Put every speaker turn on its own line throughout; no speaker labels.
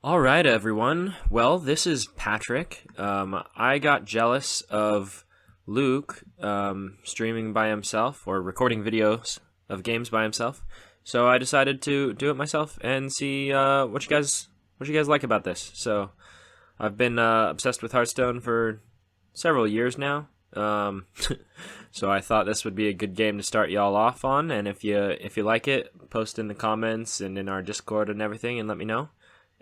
Alright, everyone. Well, this is Patrick. I got jealous of Luke streaming by himself or recording videos of games by himself, so I decided to do it myself and see what you guys like about this. So I've been obsessed with Hearthstone for several years now. So I thought this would be a good game to start y'all off on, and if you like it, post in the comments and in our Discord and everything, and let me know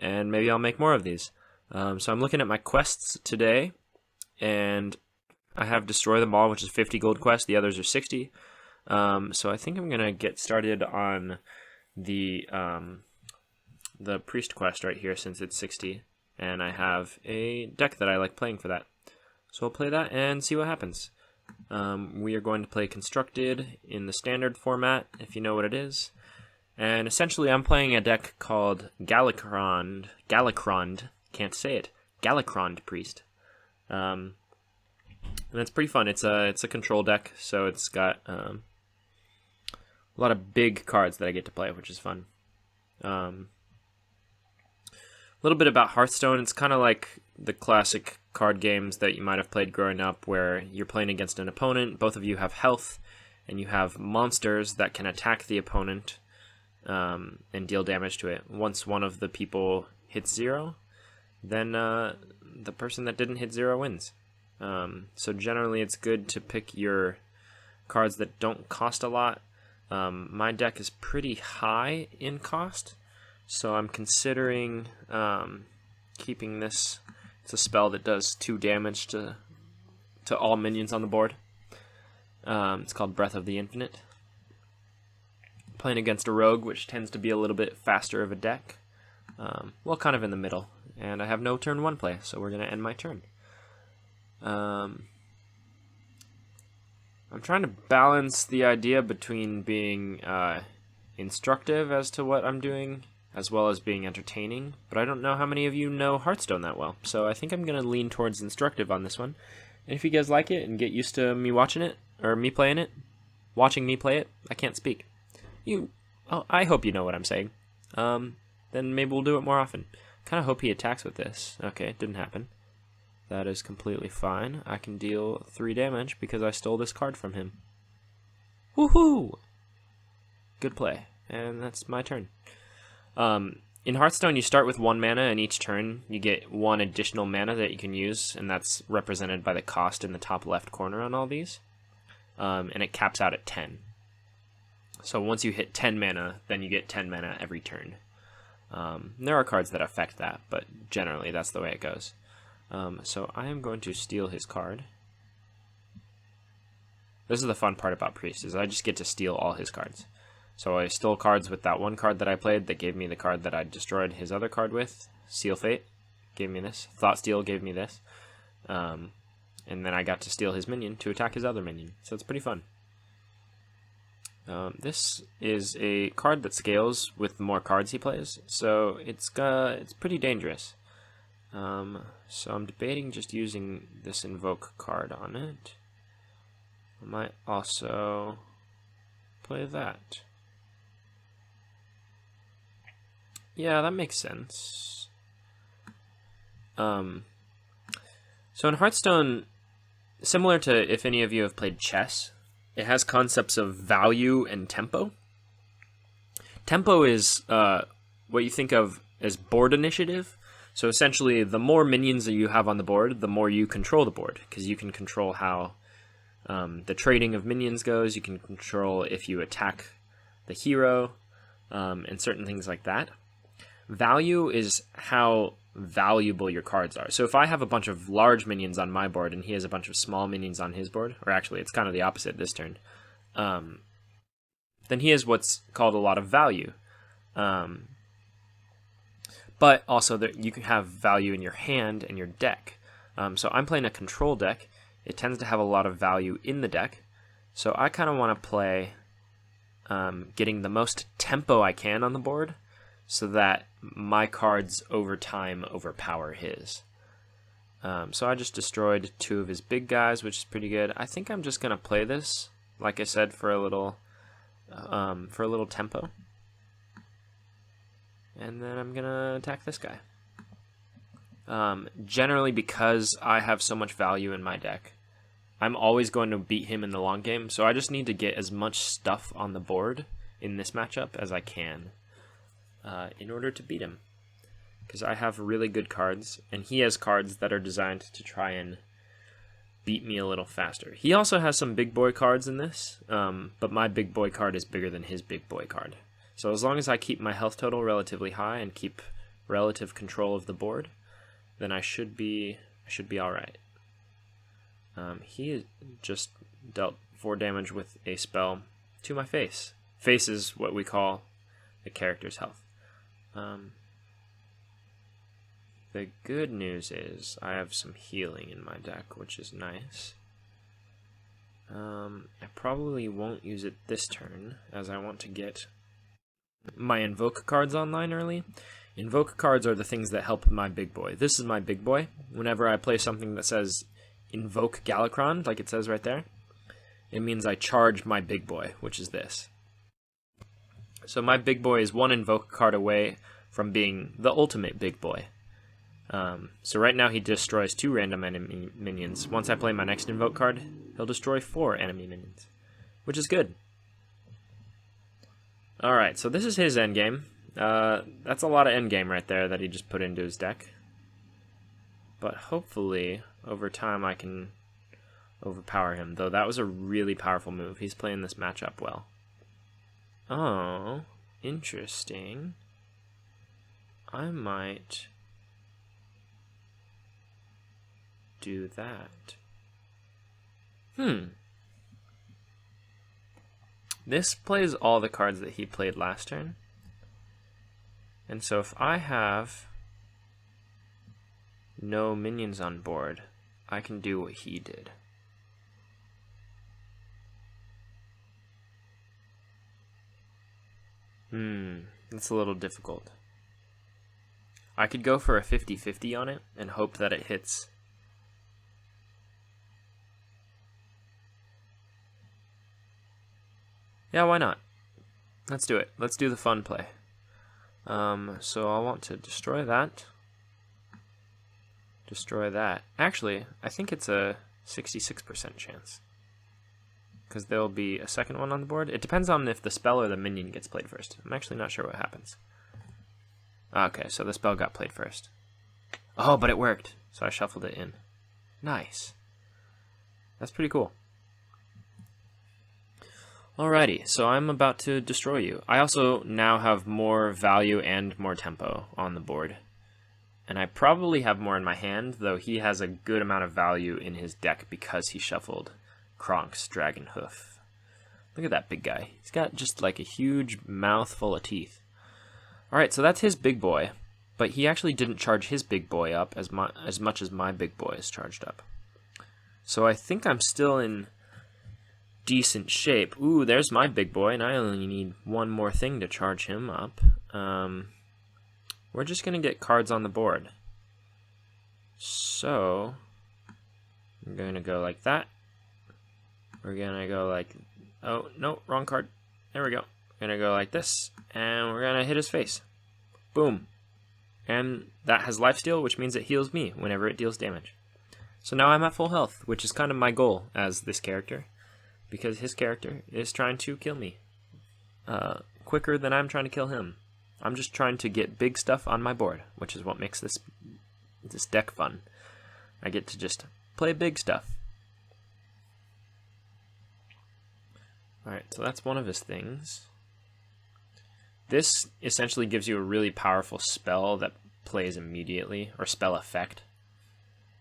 and maybe I'll make more of these. So I'm looking at my quests today, and I have Destroy Them All, which is 50 gold quest. The others are 60. So I think I'm gonna get started on the priest quest right here since it's 60, and I have a deck that I like playing for that. So I'll play that and see what happens. We are going to play Constructed in the standard format, if you know what it is. And essentially, I'm playing a deck called Gallicrond, can't say it, Gallicrond Priest. And it's pretty fun. It's a control deck, so it's got a lot of big cards that I get to play, which is fun. A little bit about Hearthstone. It's kind of like the classic card games that you might have played growing up, where you're playing against an opponent, both of you have health, and you have monsters that can attack the opponent and deal damage to it. Once one of the people hits 0, then the person that didn't hit 0 wins. So generally it's good to pick your cards that don't cost a lot. My deck is pretty high in cost, so I'm considering keeping this. It's a spell that does 2 damage to all minions on the board. It's called Breath of the Infinite. Playing against a rogue, which tends to be a little bit faster of a deck. Well, kind of in the middle. And I have no turn 1 play, so we're going to end my turn. I'm trying to balance the idea between being instructive as to what I'm doing, as well as being entertaining, but I don't know how many of you know Hearthstone that well, so I think I'm going to lean towards instructive on this one. And if you guys like it and get used to me watching it, or me playing it, watching me play it, I can't speak. I hope you know what I'm saying. Then maybe we'll do it more often. Kind of hope he attacks with this. Okay, didn't happen. That is completely fine. I can deal 3 damage because I stole this card from him. Woohoo! Good play. And that's my turn. In Hearthstone, you start with 1 mana, and each turn you get 1 additional mana that you can use, and that's represented by the cost in the top left corner on all these. And it caps out at 10. So once you hit 10 mana, then you get 10 mana every turn. There are cards that affect that, but generally that's the way it goes. So I am going to steal his card. This is the fun part about Priest, is I just get to steal all his cards. So I stole cards with that one card that I played that gave me the card that I destroyed his other card with. Seal Fate gave me this. Thought Steal gave me this. And then I got to steal his minion to attack his other minion. So it's pretty fun. This is a card that scales with the more cards he plays, so it's pretty dangerous. So I'm debating just using this Invoke card on it. I might also play that. Yeah, that makes sense. So in Hearthstone, similar to if any of you have played chess, it has concepts of value and tempo. Tempo is what you think of as board initiative. So essentially, the more minions that you have on the board, the more you control the board, because you can control how the trading of minions goes. You can control if you attack the hero, and certain things like that. Value is how valuable your cards are. So if I have a bunch of large minions on my board and he has a bunch of small minions on his board, or actually it's kind of the opposite this turn, then he has what's called a lot of value. But also you can have value in your hand and your deck. So I'm playing a control deck. It tends to have a lot of value in the deck. So I kind of want to play getting the most tempo I can on the board, so that my cards over time overpower his. So I just destroyed 2 of his big guys, which is pretty good. I think I'm just gonna play this, like I said, for a little tempo. And then I'm gonna attack this guy. Generally because I have so much value in my deck, I'm always going to beat him in the long game, so I just need to get as much stuff on the board in this matchup as I can in order to beat him. Because I have really good cards, and he has cards that are designed to try and beat me a little faster. He also has some big boy cards in this, but my big boy card is bigger than his big boy card. So as long as I keep my health total relatively high and keep relative control of the board, then I should be all right. He just dealt 4 damage with a spell to my face. Face is what we call the character's health. The good news is I have some healing in my deck, which is nice. I probably won't use it this turn, as I want to get my invoke cards online early. Invoke cards are the things that help my big boy. This is my big boy. Whenever I play something that says invoke Galakron, like it says right there, it means I charge my big boy, which is this. So my big boy is 1 invoke card away from being the ultimate big boy. So right now he destroys 2 random enemy minions. Once I play my next invoke card, he'll destroy 4 enemy minions, which is good. Alright, so this is his endgame. That's a lot of endgame right there that he just put into his deck. But hopefully, over time I can overpower him, though that was a really powerful move. He's playing this matchup well. Oh, interesting. I might do that. This plays all the cards that he played last turn. And so if I have no minions on board, I can do what he did. That's a little difficult. I could go for a 50-50 on it and hope that it hits. Yeah, why not? Let's do it. Let's do the fun play. So I want to destroy that. Destroy that. Actually, I think it's a 66% chance. Because there'll be a second one on the board. It depends on if the spell or the minion gets played first. I'm actually not sure what happens. Okay, so the spell got played first. Oh, but it worked. So I shuffled it in. Nice. That's pretty cool. Alrighty, so I'm about to destroy you. I also now have more value and more tempo on the board. And I probably have more in my hand, though he has a good amount of value in his deck because he shuffled Kronk's Dragon Hoof. Look at that big guy. He's got just like a huge mouth full of teeth. Alright, so that's his big boy, but he actually didn't charge his big boy up as much as my big boy is charged up. So I think I'm still in decent shape. Ooh, there's my big boy, and I only need one more thing to charge him up. We're just going to get cards on the board. So, we're going to go like that. We're going to go like... Oh, no, wrong card. There we go. We're going to go like this, and we're going to hit his face. Boom. And that has lifesteal, which means it heals me whenever it deals damage. So now I'm at full health, which is kind of my goal as this character. Because his character is trying to kill me quicker than I'm trying to kill him. I'm just trying to get big stuff on my board, which is what makes this deck fun. I get to just play big stuff. Alright, so that's one of his things. This essentially gives you a really powerful spell that plays immediately, or spell effect.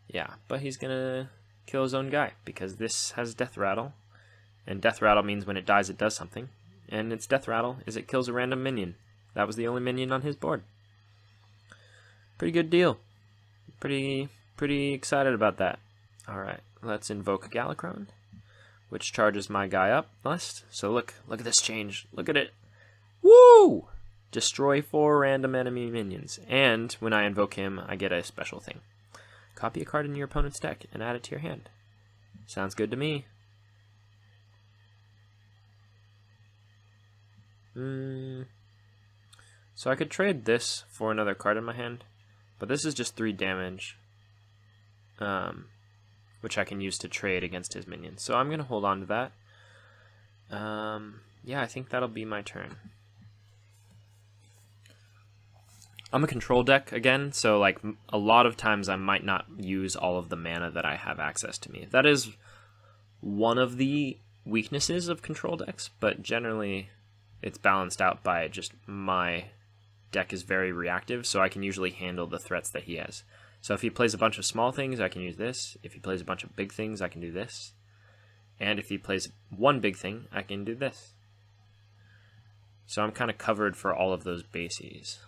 Yeah, but he's gonna kill his own guy, because this has Death Rattle. And Death Rattle means when it dies, it does something. And its Death Rattle is it kills a random minion. That was the only minion on his board. Pretty good deal. Pretty excited about that. Alright, let's invoke Galakron, which charges my guy up list. So look at this change. Look at it. Woo! Destroy 4 random enemy minions. And when I invoke him, I get a special thing. Copy a card in your opponent's deck and add it to your hand. Sounds good to me. So I could trade this for another card in my hand, But this is just 3 damage, which I can use to trade against his minions. So I'm going to hold on to that. Yeah, I think that'll be my turn. I'm a control deck again, so like a lot of times I might not use all of the mana that I have access to me. That is one of the weaknesses of control decks, but generally it's balanced out by just my deck is very reactive, so I can usually handle the threats that he has. So if he plays a bunch of small things, I can use this. If he plays a bunch of big things, I can do this. And if he plays one big thing, I can do this. So I'm kind of covered for all of those bases.